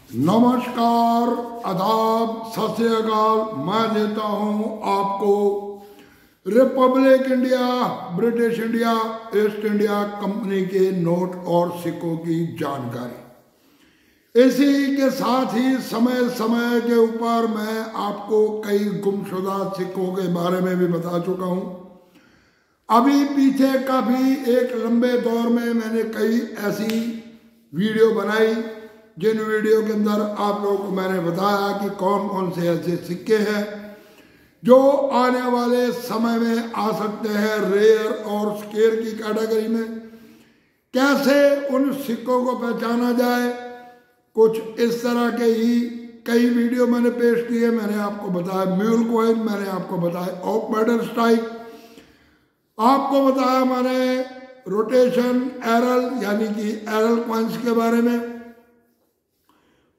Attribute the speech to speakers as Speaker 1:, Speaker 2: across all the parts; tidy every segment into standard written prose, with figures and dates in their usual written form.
Speaker 1: नमस्कार, आदाब, सत श्री अकाल। मैं देता हूं आपको Republic India, British India, east India company के नोट और सिक्कों की जानकारी। इसी के साथ ही समय समय के ऊपर मैं आपको कई गुमशुदा सिक्कों के बारे में भी बता चुका हूं। अभी पीछे काफी एक लंबे दौर में मैंने कई ऐसी वीडियो बनाई जिन वीडियो के अंदर आप लोगों को मैंने बताया कि कौन कौन से ऐसे सिक्के हैं जो आने वाले समय में आ सकते हैं रेयर और स्केर की कैटेगरी में। कैसे उन सिक्कों को पहचाना जाए, कुछ इस तरह के ही कई वीडियो मैंने पेश किए। मैंने आपको बताया म्यूल कॉइन, मैंने आपको बताया ऑफ मेडल स्ट्राइक, आपको बताया मैंने रोटेशन एरल यानी कि एरल कॉइन्स के बारे में।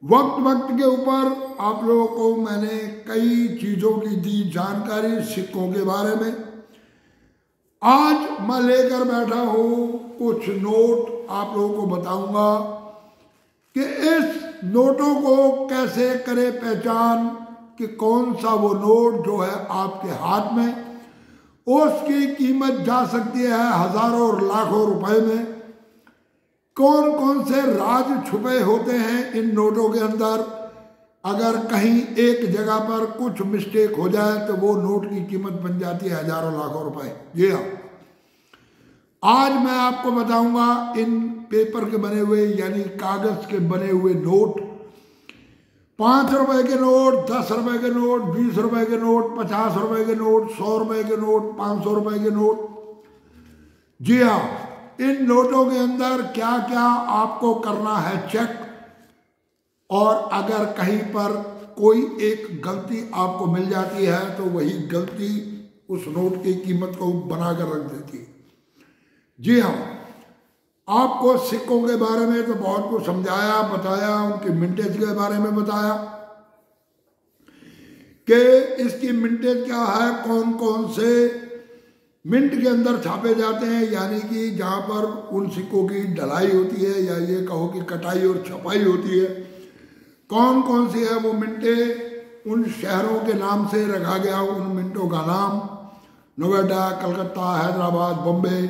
Speaker 1: वक्त वक्त के ऊपर आप लोगों को मैंने कई चीजों की दी जानकारी सिक्कों के बारे में। आज मैं लेकर बैठा हूं कुछ नोट, आप लोगों को बताऊंगा कि इस नोटों को कैसे करें पहचान कि कौन सा वो नोट जो है आपके हाथ में, उसकी कीमत जा सकती है हजारों और लाखों रुपए में। कौन कौन से राज छुपे होते हैं इन नोटों के अंदर। अगर कहीं एक जगह पर कुछ मिस्टेक हो जाए तो वो नोट की कीमत बन जाती है हजारों लाखों रुपए। जी हाँ, आज मैं आपको बताऊंगा इन पेपर के बने हुए यानी कागज के बने हुए नोट, 5 रुपए के नोट, 10 रुपए के नोट, 20 रुपए के नोट, 50 रुपए के नोट, 100 रुपए के नोट, 500 रुपए के नोट। जी हाँ, इन नोटों के अंदर क्या क्या आपको करना है चेक, और अगर कहीं पर कोई एक गलती आपको मिल जाती है तो वही गलती उस नोट की कीमत को बनाकर रख देती है। जी हाँ, आपको सिक्कों के बारे में तो बहुत कुछ समझाया, बताया, उनके मिंटेज के बारे में बताया कि इसकी मिंटेज क्या है, कौन कौन से मिंट के अंदर छापे जाते हैं, यानी कि जहाँ पर उन सिक्कों की ढलाई होती है या ये कहो कि कटाई और छपाई होती है। कौन कौन सी है वो मिंटे, उन शहरों के नाम से रखा गया उन मिंटों का नाम, नोएडा, कलकत्ता, हैदराबाद, बॉम्बे।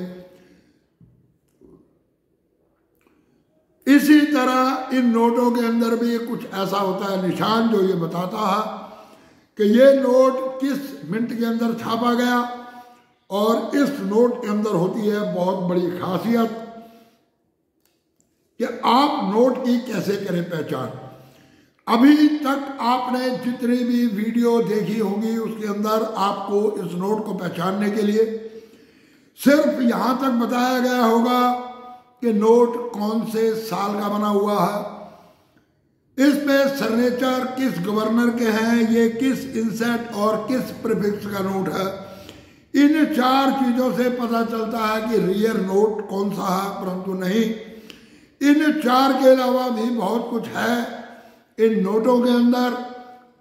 Speaker 1: इसी तरह इन नोटों के अंदर भी कुछ ऐसा होता है निशान जो ये बताता है कि ये नोट किस मिंट के अंदर छापा गया। और इस नोट के अंदर होती है बहुत बड़ी खासियत कि आप नोट की कैसे करें पहचान। अभी तक आपने जितनी भी वीडियो देखी होंगी उसके अंदर आपको इस नोट को पहचानने के लिए सिर्फ यहां तक बताया गया होगा कि नोट कौन से साल का बना हुआ है, इस पे सिग्नेचर किस गवर्नर के हैं, ये किस इंसेट और किस प्रीफिक्स का नोट है। इन 4 चीजों से पता चलता है कि रियल नोट कौन सा है, परंतु नहीं, इन 4 के अलावा भी बहुत कुछ है इन नोटों के अंदर।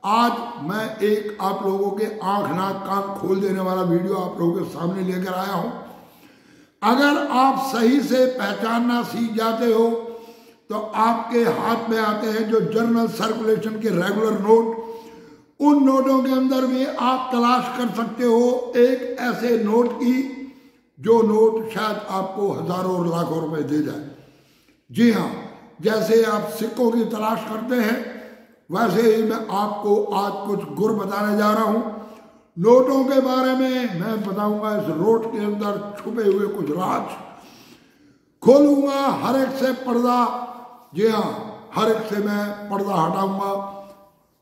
Speaker 1: आज मैं एक आप लोगों के आंख नाक कान खोल देने वाला वीडियो आप लोगों के सामने लेकर आया हूं। अगर आप सही से पहचानना सीख जाते हो तो आपके हाथ में आते हैं जो जनरल सर्कुलेशन के रेगुलर नोट, उन नोटों के अंदर भी आप तलाश कर सकते हो एक ऐसे नोट की जो नोट शायद आपको हजारों और लाखों रुपए दे जाए। जी हाँ, जैसे आप सिक्कों की तलाश करते हैं वैसे ही मैं आपको आज कुछ गुर बताने जा रहा हूं। नोटों के बारे में मैं बताऊंगा, इस नोट के अंदर छुपे हुए कुछ राज खोलूंगा, हर एक से पर्दा, जी हाँ, हर एक से मैं पर्दा हटाऊंगा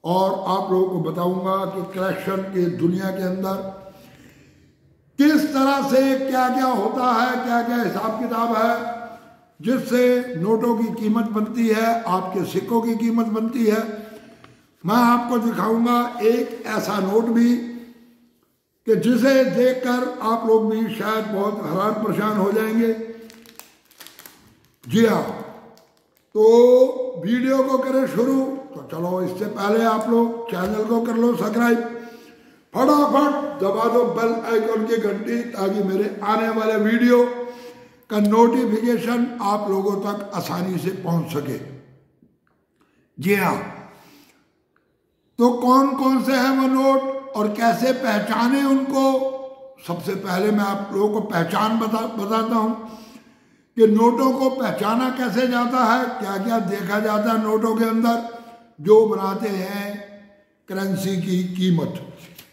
Speaker 1: और आप लोगों को बताऊंगा कि कलेक्शन की दुनिया के अंदर किस तरह से क्या क्या होता है, क्या क्या हिसाब किताब है जिससे नोटों की कीमत बनती है, आपके सिक्कों की कीमत बनती है। मैं आपको दिखाऊंगा एक ऐसा नोट भी कि जिसे देखकर आप लोग भी शायद बहुत हैरान परेशान हो जाएंगे। जी हाँ, तो वीडियो को करें शुरू। तो चलो, इससे पहले आप लोग चैनल को कर लो सब्सक्राइब, फटाफट दबा दो बेल आइकन की घंटी ताकि मेरे आने वाले वीडियो का नोटिफिकेशन आप लोगों तक आसानी से पहुंच सके। जी हाँ, तो कौन कौन से हैं वो नोट और कैसे पहचाने उनको। सबसे पहले मैं आप लोगों को पहचान बताता हूँ कि नोटों को पहचाना कैसे जाता है, क्या क्या देखा जाता है नोटों के अंदर जो बनाते हैं करेंसी की कीमत।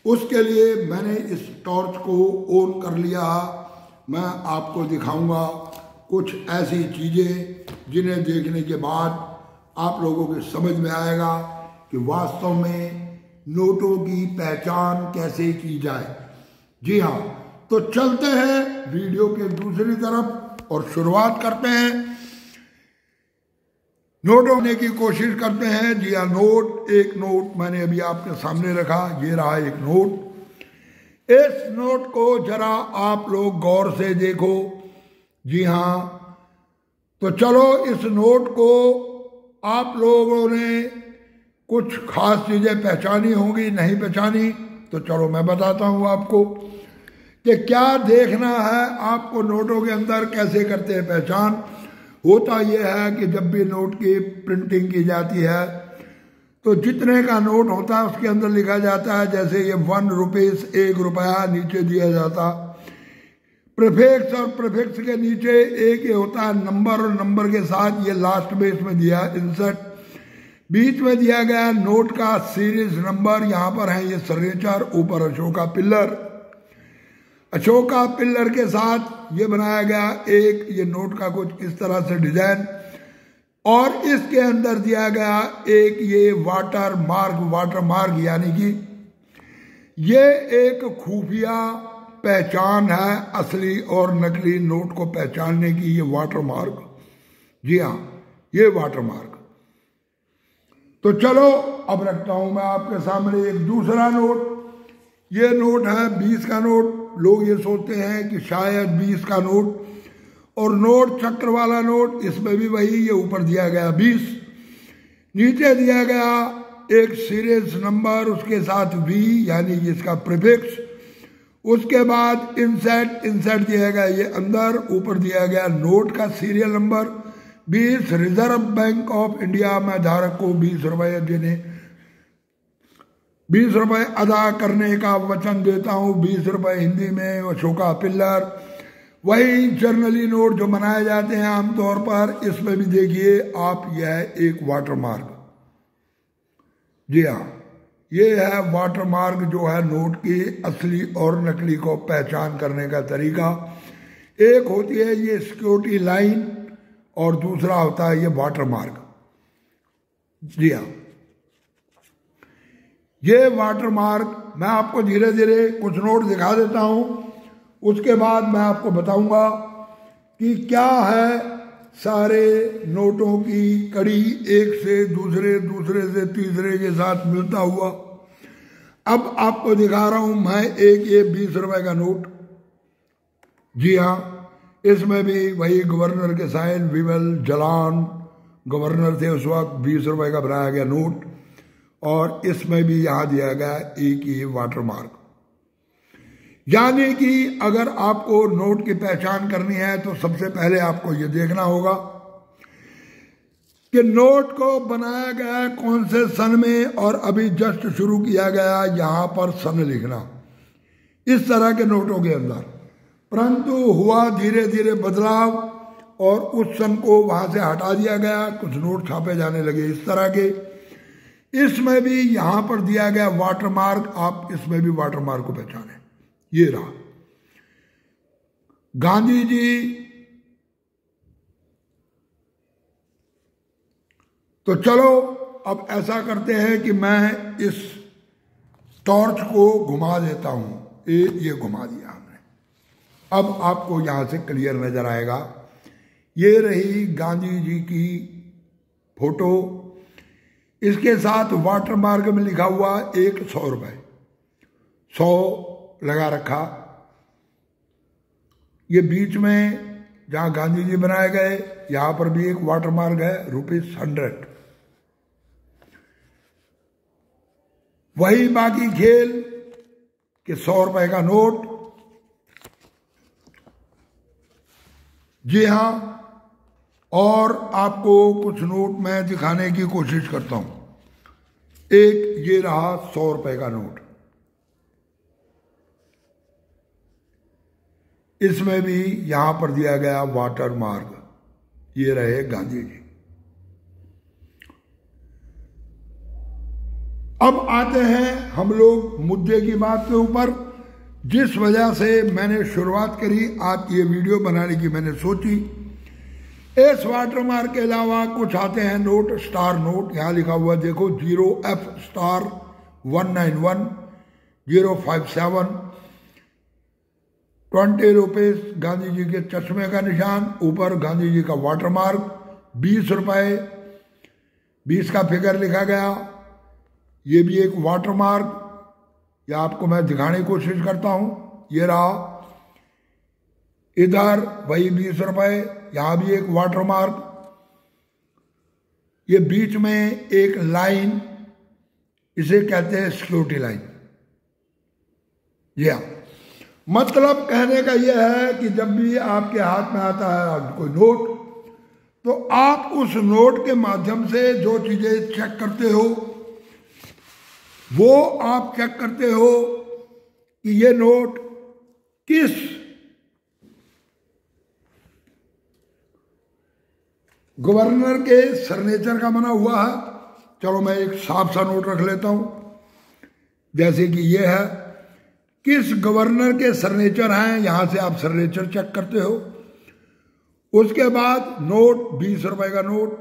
Speaker 1: उसके लिए मैंने इस टॉर्च को ऑन कर लिया। मैं आपको दिखाऊंगा कुछ ऐसी चीज़ें जिन्हें देखने के बाद आप लोगों के समझ में आएगा कि वास्तव में नोटों की पहचान कैसे की जाए। जी हाँ, तो चलते हैं वीडियो के दूसरी तरफ और शुरुआत करते हैं। नोट होने की कोशिश करते हैं। जी हाँ, नोट, एक नोट मैंने अभी आपके सामने रखा, ये रहा एक नोट। इस नोट को जरा आप लोग गौर से देखो। जी हाँ, तो चलो इस नोट को आप लोगों ने कुछ खास चीजें पहचानी होंगी, नहीं पहचानी तो चलो मैं बताता हूं आपको कि क्या देखना है आपको नोटों के अंदर, कैसे करते हैं पहचान। होता यह है कि जब भी नोट की प्रिंटिंग की जाती है तो जितने का नोट होता है उसके अंदर लिखा जाता है, जैसे ये 1 रुपीस, 1 रुपया नीचे दिया जाता। प्रीफिक्स और प्रीफिक्स के नीचे एक ये होता है नंबर, और नंबर के साथ ये लास्ट में इसमें दिया इंसर्ट। बीच में दिया गया नोट का सीरीज नंबर, यहाँ पर है ये सिग्नेचर, ऊपर अशोका पिल्लर। अशोका पिल्लर के साथ ये बनाया गया एक ये नोट का कुछ इस तरह से डिजाइन, और इसके अंदर दिया गया एक ये वाटर मार्क यानी कि ये एक खुफिया पहचान है असली और नकली नोट को पहचानने की, ये वाटर मार्क। जी हाँ, ये वाटर मार्क। तो चलो अब रखता हूं मैं आपके सामने एक दूसरा नोट। ये नोट है 20 का नोट। लोग ये सोचते हैं कि शायद 20 का नोट और नोट चक्र वाला नोट, इसमें भी वही, ये ऊपर दिया गया 20, नीचे दिया गया एक सीरीज नंबर, उसके साथ V यानी इसका प्रीफिक्स। उसके बाद इंसर्ट दिया गया ये अंदर, ऊपर दिया गया नोट का serial number 20। Reserve bank of India में धारक को 20 रुपये देने, 20 रुपये अदा करने का वचन देता हूँ। 20 रुपये हिंदी में अशोका पिल्लर। वही जर्नली नोट जो बनाए जाते हैं आमतौर पर, इसमें भी देखिए आप, यह एक वाटर मार्क। जी हाँ, ये है वाटर मार्क जो है नोट की असली और नकली को पहचान करने का तरीका। एक होती है ये सिक्योरिटी लाइन और दूसरा होता है ये वाटर मार्क। जी हाँ, ये वाटर मार्क मैं आपको धीरे धीरे कुछ नोट दिखा देता हूं, उसके बाद मैं आपको बताऊंगा कि क्या है सारे नोटों की कड़ी, एक से दूसरे, दूसरे से तीसरे के साथ मिलता हुआ। अब आपको दिखा रहा हूं मैं एक ये 20 रुपए का नोट। जी हाँ, इसमें भी वही गवर्नर के साइन, विमल जलान गवर्नर थे उस वक्त, 20 रुपए का बनाया गया नोट, और इसमें भी यहां दिया गया एक ये वाटर मार्क। यानी कि अगर आपको नोट की पहचान करनी है तो सबसे पहले आपको ये देखना होगा कि नोट को बनाया गया कौन से सन में, और अभी जस्ट शुरू किया गया यहां पर सन लिखना इस तरह के नोटों के अंदर। परंतु हुआ धीरे धीरे बदलाव और उस सन को वहां से हटा दिया गया, कुछ नोट छापे जाने लगे इस तरह के। इसमें भी यहां पर दिया गया वाटर मार्क, आप इसमें भी वाटर मार्क को पहचाने। ये रहा गांधी जी। तो चलो अब ऐसा करते हैं कि मैं इस टॉर्च को घुमा देता हूं। ये घुमा दिया हमने, अब आपको यहां से क्लियर नजर आएगा। ये रही गांधी जी की फोटो, इसके साथ वाटर मार्क में लिखा हुआ एक 100 रुपए, 100 लगा रखा। ये बीच में जहां गांधी जी बनाए गए यहां पर भी एक वाटर मार्क है, ₹100। वही बाकी खेल कि 100 रुपए का नोट। जी हां, और आपको कुछ नोट मैं दिखाने की कोशिश करता हूं। एक ये रहा 100 रुपए का नोट, इसमें भी यहां पर दिया गया वाटर मार्क, ये रहे गांधी जी। अब आते हैं हम लोग मुद्दे की बात के ऊपर, जिस वजह से मैंने शुरुआत करी आज ये वीडियो बनाने की। मैंने सोची इस वाटरमार्क के अलावा कुछ आते हैं नोट, स्टार नोट, यहां लिखा हुआ देखो 0F star 191 057 20 rupees, Gandhi ji के चश्मे का निशान, ऊपर गांधी जी का वाटरमार्क, 20 रुपए, 20 का फिगर लिखा गया। ये भी एक वाटरमार्क, ये आपको मैं दिखाने की कोशिश करता हूं। ये रहा, इधर वही 20 रुपए, यहां भी एक वाटरमार्क, ये बीच में एक लाइन, इसे कहते हैं सिक्योरिटी लाइन। या मतलब कहने का यह है कि जब भी आपके हाथ में आता है कोई नोट, तो आप उस नोट के माध्यम से जो चीजें चेक करते हो वो आप चेक करते हो कि ये नोट किस गवर्नर के सिग्नेचर का बना हुआ है। चलो मैं एक साफ सा नोट रख लेता हूं, जैसे कि ये है, किस गवर्नर के सिग्नेचर हैं, यहां से आप सिग्नेचर चेक करते हो। उसके बाद नोट 20 रुपए का नोट,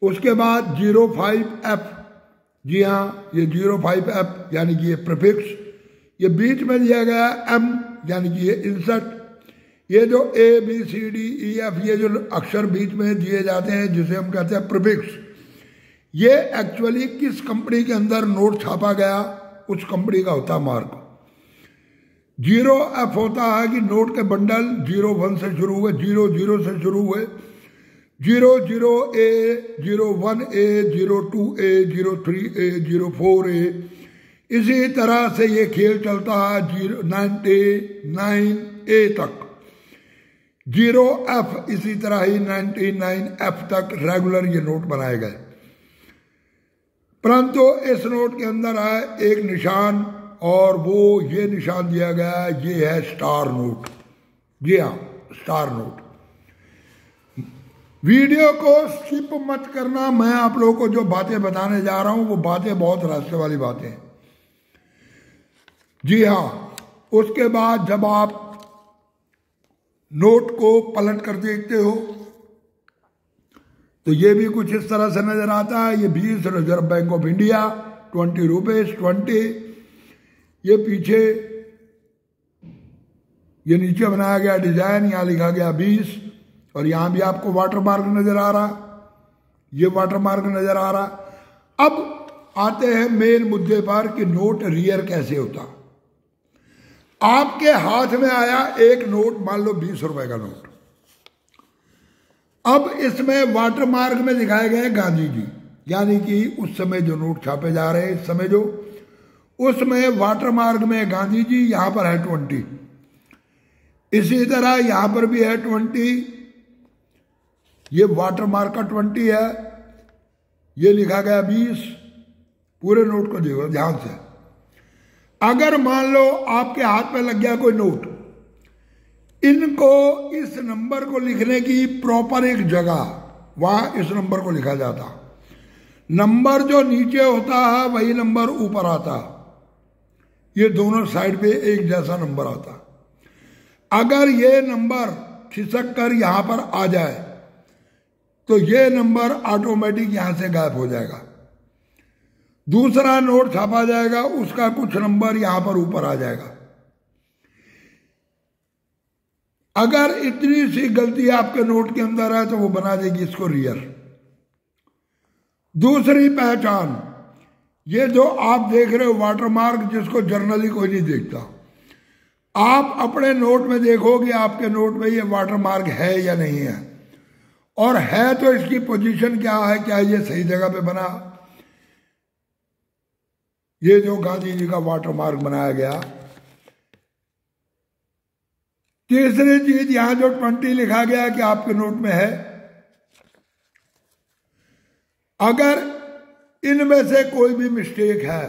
Speaker 1: उसके बाद 05F, जी हाँ ये 05F यानी कि ये प्रीफिक्स, ये बीच में दिया गया M यानी कि ये इंसर्ट, ये जो ABCDEF ये जो अक्षर बीच में दिए जाते हैं जिसे हम कहते हैं प्रीफिक्स, ये एक्चुअली किस कंपनी के अंदर नोट छापा गया उस कंपनी का होता है मार्क। 0F होता है कि नोट के बंडल 01 से शुरू हुए, 00 से शुरू हुए, 00A, 01A, 02A, 03A, 04A, इसी तरह से ये खेल चलता है 99A तक। 0F इसी तरह ही 99F तक रेगुलर ये नोट बनाए गए। परंतु इस नोट के अंदर है एक निशान, और वो ये निशान दिया गया, ये है स्टार नोट। जी हाँ, स्टार नोट। वीडियो को स्किप मत करना, मैं आप लोगों को जो बातें बताने जा रहा हूं वो बातें बहुत रहस्य वाली बातें हैं। जी हाँ, उसके बाद जब आप नोट को पलट कर देखते हो तो ये भी कुछ इस तरह से नजर आता है। ये 20 reserve bank of India 20 rupees 20, ये पीछे ये नीचे बनाया गया डिजाइन, यहां लिखा गया 20, और यहां भी आपको वाटर मार्क नजर आ रहा, ये वाटर मार्क नजर आ रहा। अब आते हैं मेन मुद्दे पर कि नोट रियर कैसे होता। आपके हाथ में आया एक नोट, मान लो 20 रुपए का नोट, अब इसमें वाटर मार्क में दिखाए गए गांधी जी, यानी कि उस समय जो नोट छापे जा रहे हैं इस समय जो, उसमें वाटर मार्क में गांधी जी, यहां पर है 20, इसी तरह यहां पर भी है 20, ये वाटर मार्क का 20 है, ये लिखा गया 20। पूरे नोट को देखो ध्यान से। अगर मान लो आपके हाथ में लग गया कोई नोट, इनको इस नंबर को लिखने की प्रॉपर एक जगह, वहां इस नंबर को लिखा जाता, नंबर जो नीचे होता है वही नंबर ऊपर आता, ये दोनों साइड पे एक जैसा नंबर आता। अगर ये नंबर खिसक कर यहां पर आ जाए तो ये नंबर ऑटोमेटिक यहां से गायब हो जाएगा, दूसरा नोट छापा जाएगा, उसका कुछ नंबर यहां पर ऊपर आ जाएगा। अगर इतनी सी गलती आपके नोट के अंदर है तो वो बना देगी इसको रियर। दूसरी पहचान, ये जो आप देख रहे हो वाटरमार्क, जिसको जर्नली कोई नहीं देखता, आप अपने नोट में देखोगे आपके नोट में ये वाटरमार्क है या नहीं है, और है तो इसकी पोजीशन क्या है, क्या ये सही जगह पे बना। ये जो गांधी जी का वाटरमार्क बनाया गया। तीसरी चीज, यहां जो 20 लिखा गया कि आपके नोट में है, अगर इनमें से कोई भी मिस्टेक है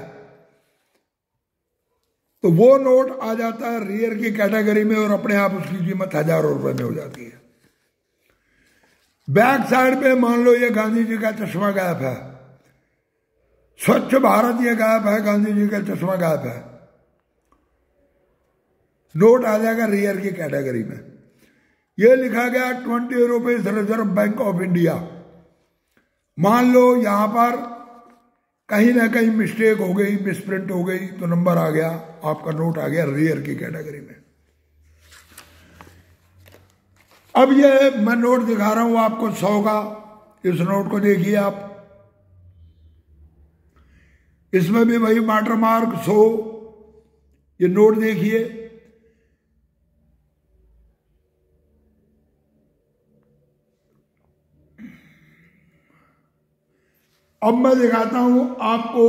Speaker 1: तो वो नोट आ जाता है रियर की कैटेगरी में और अपने आप उसकी कीमत हजारों रुपए में हो जाती है। बैक साइड पे मान लो ये गांधी जी का चश्मा गायब है, स्वच्छ भारत ये गायब है, गांधी जी का चश्मा गायब है, नोट आ जाएगा रियर की कैटेगरी में। ये लिखा गया 20 rupees reserve bank of India. मान लो यहां पर कहीं ना कहीं मिस्टेक हो गई, मिसप्रिंट हो गई, तो नंबर आ गया, आपका नोट आ गया रियर की कैटेगरी में। अब ये मैं नोट दिखा रहा हूं आपको 100 का। इस नोट को देखिए आप, इसमें भी वही वाटरमार्क 100। ये नोट देखिए, अब मैं दिखाता हूं आपको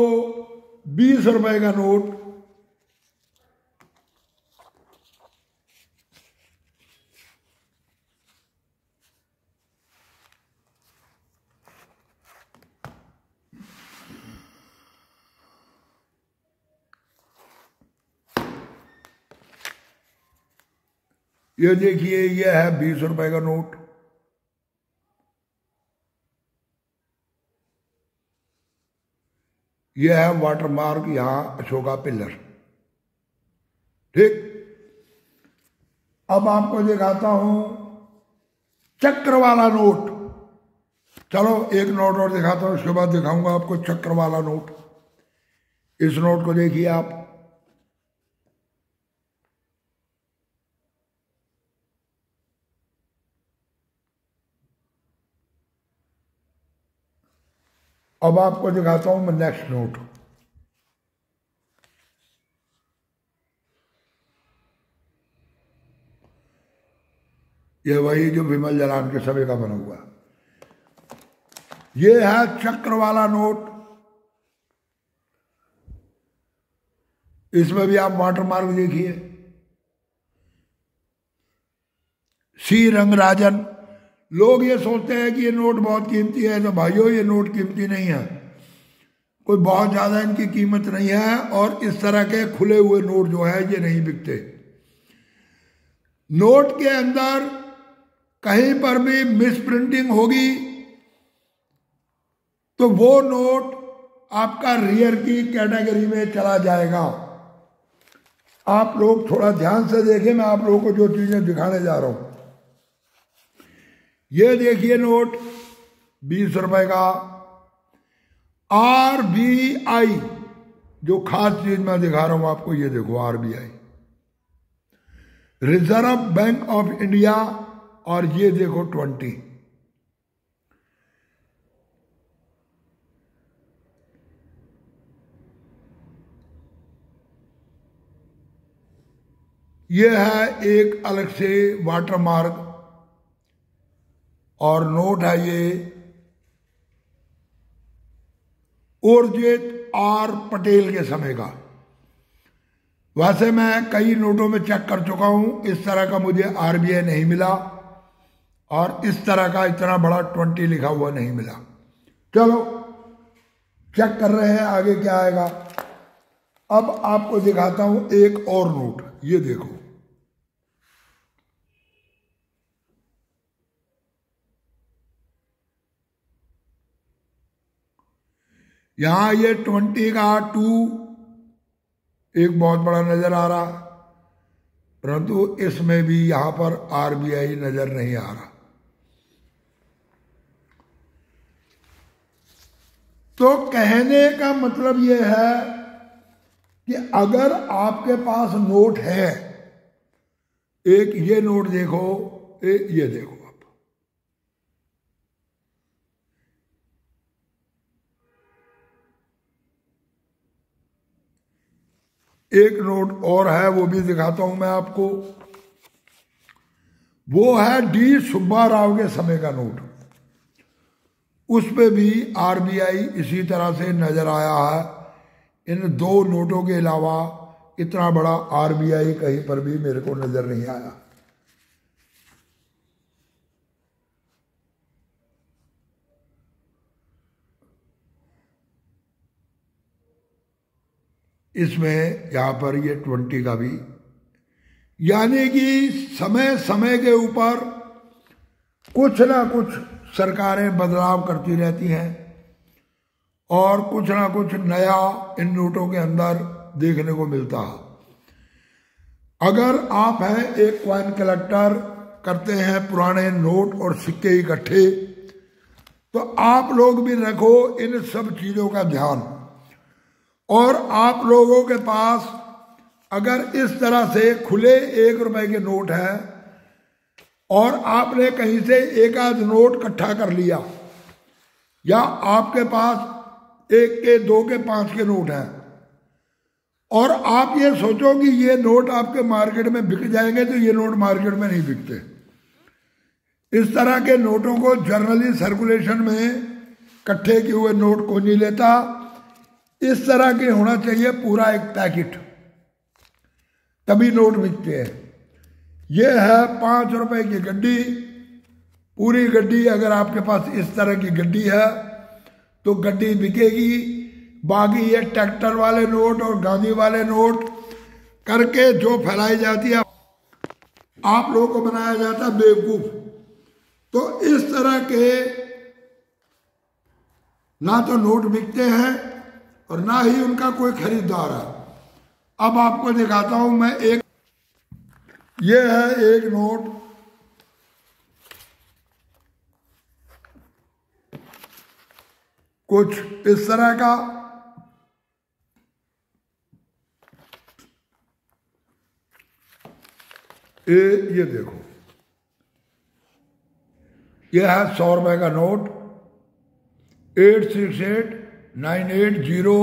Speaker 1: 20 रुपए का नोट। ये देखिए, ये है 20 रुपए का नोट। ये है वाटरमार्क, यहां अशोका पिलर। ठीक, अब आपको दिखाता हूं चक्र वाला नोट। चलो एक नोट और दिखाता हूं, उसके बाद दिखाऊंगा आपको चक्र वाला नोट। इस नोट को देखिए आप, अब आपको दिखाता हूं मैं नेक्स्ट नोट। ये वही जो विमल जलान के समय का बना हुआ, ये है चक्र वाला नोट। इसमें भी आप वाटरमार्क देखिए, सी रंगराजन। लोग ये सोचते हैं कि ये नोट बहुत कीमती है, तो भाइयों ये नोट कीमती नहीं है, कोई बहुत ज्यादा इनकी कीमत नहीं है। और इस तरह के खुले हुए नोट जो है ये नहीं बिकते। नोट के अंदर कहीं पर भी मिस प्रिंटिंग होगी तो वो नोट आपका रियर की कैटेगरी में चला जाएगा। आप लोग थोड़ा ध्यान से देखें, मैं आप लोगों को जो चीजें दिखाने जा रहा हूं। ये देखिए नोट 20 रुपए का, RBI, जो खास चीज मैं दिखा रहा हूं आपको, ये देखो RBI, reserve bank of India. और ये देखो 20। ये है एक अलग से वाटरमार्क और नोट है ये उर्जित आर पटेल के समय का। वैसे मैं कई नोटों में चेक कर चुका हूं, इस तरह का मुझे RBI नहीं मिला और इस तरह का इतना बड़ा 20 लिखा हुआ नहीं मिला। चलो चेक कर रहे हैं आगे क्या आएगा। अब आपको दिखाता हूं एक और नोट, ये देखो। यहां ये 20 का 2 एक बहुत बड़ा नजर आ रहा, परंतु इसमें भी यहां पर RBI नजर नहीं आ रहा। तो कहने का मतलब यह है कि अगर आपके पास नोट है, एक ये नोट देखो, ये देखो आप, एक नोट और है, वो भी दिखाता हूं मैं आपको। वो है D सुब्बा राव के समय का नोट। उस पे भी RBI इसी तरह से नजर आया है। इन दो नोटों के अलावा इतना बड़ा RBI कहीं पर भी मेरे को नजर नहीं आया। इसमें यहाँ पर ये 20 का भी, यानी कि समय समय के ऊपर कुछ ना कुछ सरकारें बदलाव करती रहती हैं और कुछ ना कुछ नया इन नोटों के अंदर देखने को मिलता है। अगर आप हैं एक कॉइन कलेक्टर, करते हैं पुराने नोट और सिक्के इकट्ठे, तो आप लोग भी रखो इन सब चीज़ों का ध्यान। और आप लोगों के पास अगर इस तरह से खुले 1 रुपए के नोट हैं और आपने कहीं से एक आध नोट इकट्ठा कर लिया, या आपके पास 1 के 2 के 5 के नोट हैं और आप ये सोचो कि ये नोट आपके मार्केट में बिक जाएंगे, तो ये नोट मार्केट में नहीं बिकते। इस तरह के नोटों को जनरली सर्कुलेशन में इकट्ठे किए हुए नोट कोई नहीं लेता। इस तरह के होना चाहिए पूरा एक पैकेट, तभी नोट बिकते हैं। यह है 5 रुपए की गड्डी, पूरी गड्डी। अगर आपके पास इस तरह की गड्डी है तो गड्डी बिकेगी। बाकी ये ट्रैक्टर वाले नोट और गांधी वाले नोट करके जो फैलाई जाती है, आप लोगों को बनाया जाता है बेवकूफ। तो इस तरह के ना तो नोट बिकते हैं और ना ही उनका कोई खरीदार है। अब आपको दिखाता हूं मैं एक, ये है एक नोट, कुछ इस तरह का। ये देखो, ये है 100 रुपए का नोट, 868980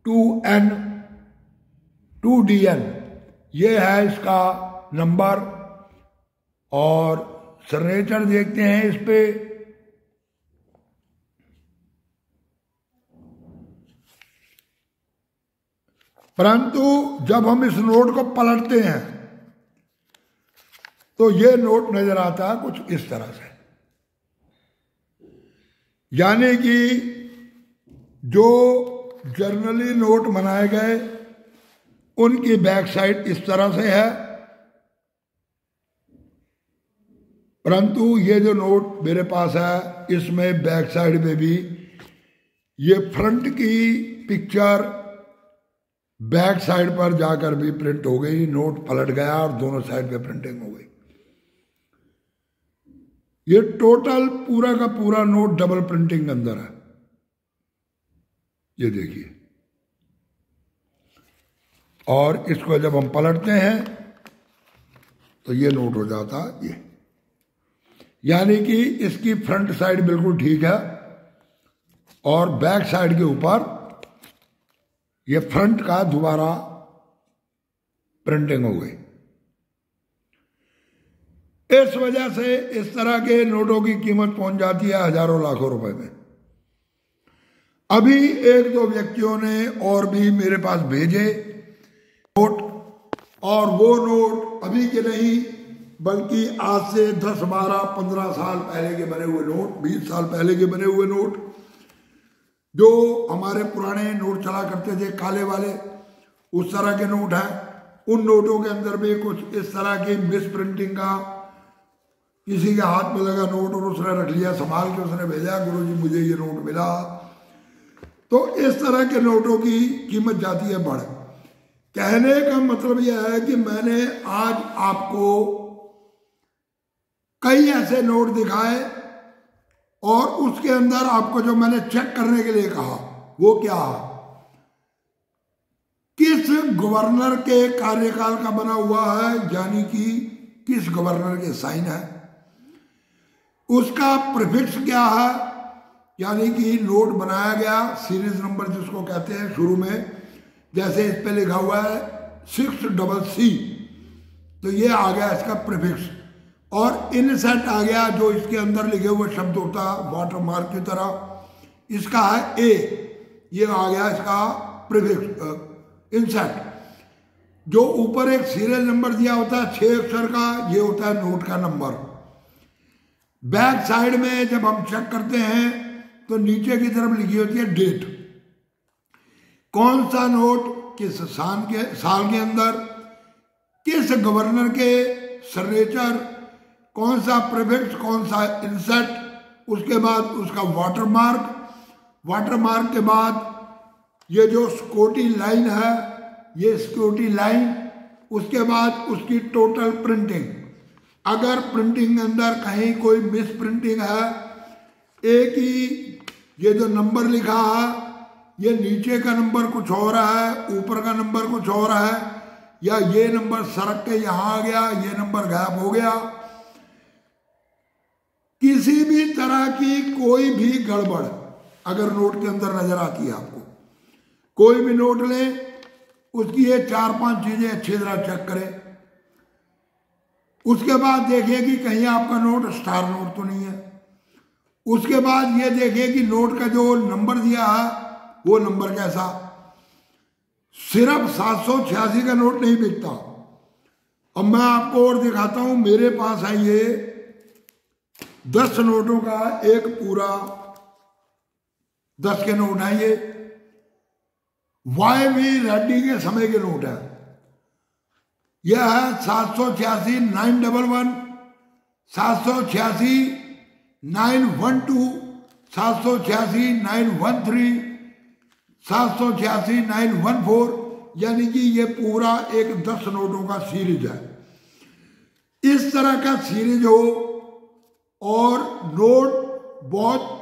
Speaker 1: 2N2DN, ये है इसका नंबर। और सिग्नेचर देखते हैं इस पे, परंतु जब हम इस नोट को पलटते हैं तो ये नोट नजर आता है कुछ इस तरह से। यानी कि जो जर्नली नोट बनाए गए उनकी बैक साइड इस तरह से है, परंतु ये जो नोट मेरे पास है इसमें बैक साइड में भी ये फ्रंट की पिक्चर बैक साइड पर जाकर भी प्रिंट हो गई। नोट पलट गया और दोनों साइड पे प्रिंटिंग हो गई। ये टोटल पूरा का पूरा नोट डबल प्रिंटिंग अंदर है, ये देखिए। और इसको जब हम पलटते हैं तो ये नोट हो जाता है ये। यानी कि इसकी फ्रंट साइड बिल्कुल ठीक है और बैक साइड के ऊपर ये फ्रंट का दोबारा प्रिंटिंग हो गई। इस वजह से इस तरह के नोटों की कीमत पहुंच जाती है हजारों लाखों रुपए में। अभी 1-2 व्यक्तियों ने और भी मेरे पास भेजे नोट, और वो नोट अभी के नहीं बल्कि आज से 10, 12, 15 साल पहले के बने हुए नोट, 20 साल पहले के बने हुए नोट, जो हमारे पुराने नोट चला करते थे काले वाले, उस तरह के नोट हैं। उन नोटों के अंदर भी कुछ इस तरह की मिस प्रिंटिंग का, किसी के हाथ में लगा नोट और उसने रख लिया संभाल के, उसने भेजा गुरुजी मुझे ये नोट मिला। तो इस तरह के नोटों की कीमत जाती है बढ़। कहने का मतलब यह है कि मैंने आज आपको कई ऐसे नोट दिखाए और उसके अंदर आपको जो मैंने चेक करने के लिए कहा वो क्या है, किस गवर्नर के कार्यकाल का बना हुआ है, यानी कि किस गवर्नर के साइन है, उसका प्रीफिक्स क्या है, यानी कि नोट बनाया गया सीरीज नंबर जिसको कहते हैं शुरू में, जैसे इस पे लिखा हुआ है 6CC, तो ये आ गया इसका प्रीफिक्स। और इनसेट आ गया जो इसके अंदर लिखे हुए शब्द होता है वाटर मार्क की तरह, इसका है ए, ये आ गया इसका प्रीफिक्स इनसेट। जो ऊपर एक सीरियल नंबर दिया होता है 6 अक्षर का, ये होता है नोट का नंबर। बैक साइड में जब हम चेक करते हैं तो नीचे की तरफ लिखी होती है डेट, कौन सा नोट किस साल के अंदर, किस गवर्नर के सिग्नेचर, कौन सा प्रीफिक्स, कौन सा इंसर्ट, उसके बाद उसका वाटरमार्क, वाटरमार्क के बाद ये जो सिक्योरिटी लाइन है, ये सिक्योरिटी लाइन, उसके बाद उसकी टोटल प्रिंटिंग। अगर प्रिंटिंग के अंदर कहीं कोई मिस प्रिंटिंग है, एक ही ये जो नंबर लिखा है, ये नीचे का नंबर कुछ और है, ऊपर का नंबर कुछ और है, या ये नंबर सरक के यहां आ गया, ये नंबर गायब हो गया, किसी भी तरह की कोई भी गड़बड़ अगर नोट के अंदर नजर आती है आपको, कोई भी नोट ले, उसकी ये 4-5 चीजें अच्छी तरह चेक करें। उसके बाद देखिए कि कहीं आपका नोट स्टार नोट तो नहीं है। उसके बाद ये देखिए कि नोट का जो नंबर दिया है वो नंबर कैसा। सिर्फ 786 का नोट नहीं बिकता। अब मैं आपको और दिखाता हूं, मेरे पास है ये 10 नोटों का एक पूरा 10 के नोट है। ये YV रेड्डी के समय के नोट है। यह है 786 911, 786 912, 786 913, 786 914, यानी कि ये पूरा एक 10 नोटों का सीरीज है। इस तरह का सीरीज हो और नोट बहुत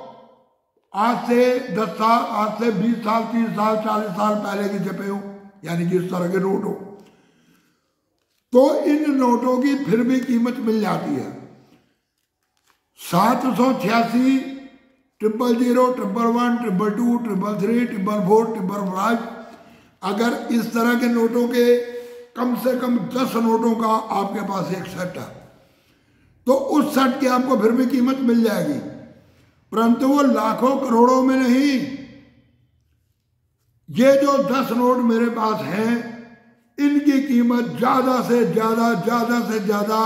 Speaker 1: आज से 10 साल, आज से 20 साल, 30 साल, 40 साल पहले के छपे हो, यानी कि इस तरह के नोट हो, तो इन नोटों की फिर भी कीमत मिल जाती है। 786, 000, 111, 222, 333, 444, 555, अगर इस तरह के नोटों के कम से कम 10 नोटों का आपके पास एक सेट है, तो उस सेट की आपको फिर भी कीमत मिल जाएगी, परंतु वो लाखों करोड़ों में नहीं। ये जो 10 नोट मेरे पास हैं, इनकी कीमत ज्यादा से ज्यादा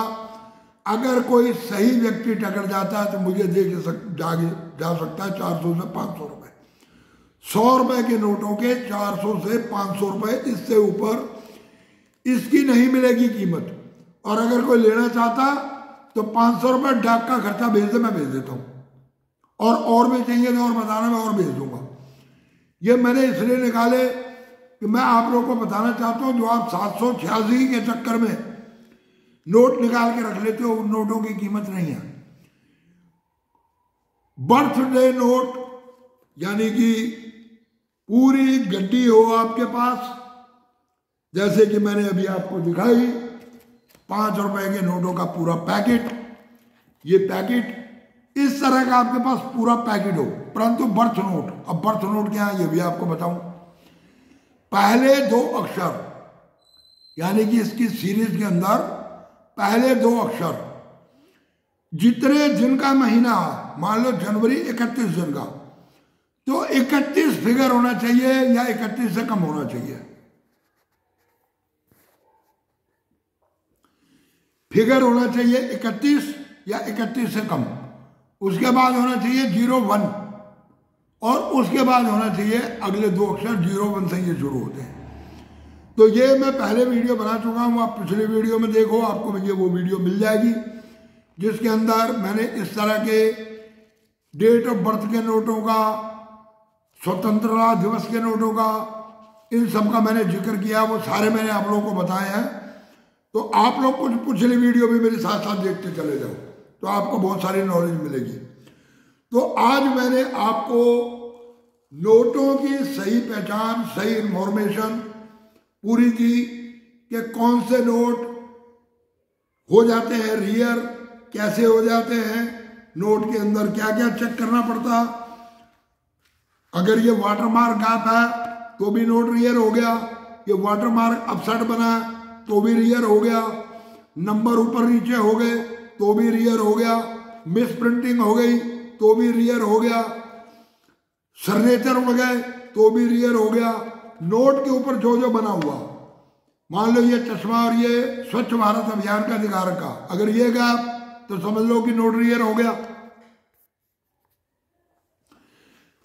Speaker 1: अगर कोई सही व्यक्ति टकर जाता है तो मुझे जा सकता है 400 से 500 रुपए। 100 रुपए के नोटों के 400 से 500 रुपए, इससे ऊपर इसकी नहीं मिलेगी कीमत। और अगर कोई लेना चाहता तो 500 रुपए डाक का खर्चा भेज दे, मैं भेज देता हूं, और भी चाहिए तो और बताना, मैं और भेज दूंगा। ये मैंने इसलिए निकाले कि मैं आप लोगों को बताना चाहता हूं, जो आप 786 के चक्कर में नोट निकाल के रख लेते हो, उन नोटों की कीमत नहीं है। बर्थडे नोट, यानी कि पूरी गड्डी हो आपके पास, जैसे कि मैंने अभी आपको दिखाई, 5 रुपए के नोटों का पूरा पैकेट, ये पैकेट इस तरह का आपके पास पूरा पैकेट हो, परंतु बर्थ नोट। अब बर्थ नोट क्या है ये भी आपको बताऊं। पहले 2 अक्षर, यानी कि इसकी सीरीज के अंदर पहले 2 अक्षर, जितने दिन का महीना, मान लो जनवरी 31 दिन का, तो 31 फिगर होना चाहिए या 31 से कम होना चाहिए। फिगर होना चाहिए 31 या 31 से कम। उसके बाद होना चाहिए 01, और उसके बाद होना चाहिए अगले 2 अक्षर 01 से ये शुरू होते हैं। तो ये मैं पहले वीडियो बना चुका हूं, आप पिछले वीडियो में देखो, आपको ये वो वीडियो मिल जाएगी, जिसके अंदर मैंने इस तरह के डेट ऑफ बर्थ के नोटों का, स्वतंत्रता दिवस के नोटों का, इन सब का मैंने जिक्र किया, वो सारे मैंने आप लोगों को बताए हैं। तो आप लोग कुछ पिछले वीडियो भी मेरे साथ साथ देखते चले जाओ, तो आपको बहुत सारी नॉलेज मिलेगी। तो आज मैंने आपको नोटों की सही पहचान, सही इंफॉर्मेशन पूरी की कि कौन से नोट हो जाते हैं रियर, कैसे हो जाते हैं, नोट के अंदर क्या क्या चेक करना पड़ता। अगर ये वाटरमार्क गैप है तो भी नोट रियर हो गया, ये वाटरमार्क अपसाइड बना तो भी रियर हो गया, नंबर ऊपर नीचे हो गए तो भी रियर हो गया, मिस प्रिंटिंग हो गई तो भी रियर हो गया, सिग्नेचर उड़ गए तो भी रियर हो गया। नोट के ऊपर जो जो बना हुआ, मान लो ये चश्मा और ये स्वच्छ भारत अभियान का दिखा रखा, अगर ये गया तो समझ लो कि नोट रियर हो गया।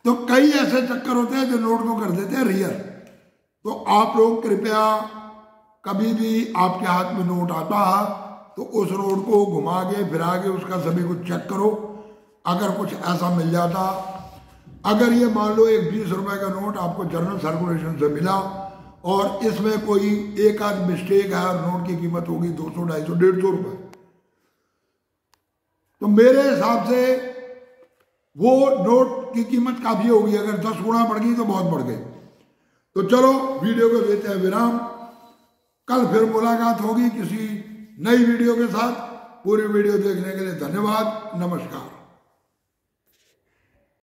Speaker 1: तो कई ऐसे चक्कर होते हैं जो नोट को कर देते हैं रियर। तो आप लोग कृपया कभी भी आपके हाथ में नोट आता है तो उस नोट को घुमा के फिरा के उसका सभी कुछ चेक करो। अगर कुछ ऐसा मिल जाता, अगर ये मान लो एक 20 रुपए का नोट आपको जनरल सर्कुलेशन से मिला और इसमें कोई एक आध मिस्टेक है और नोट की कीमत होगी 200, 250, 150 रुपए, तो मेरे हिसाब से वो नोट की कीमत काफी होगी। अगर 10 गुना बढ़ गई तो बहुत बढ़ गई। तो चलो वीडियो को देते हैं विराम। कल फिर मुलाकात होगी किसी नई वीडियो के साथ। पूरी वीडियो देखने के लिए धन्यवाद। नमस्कार।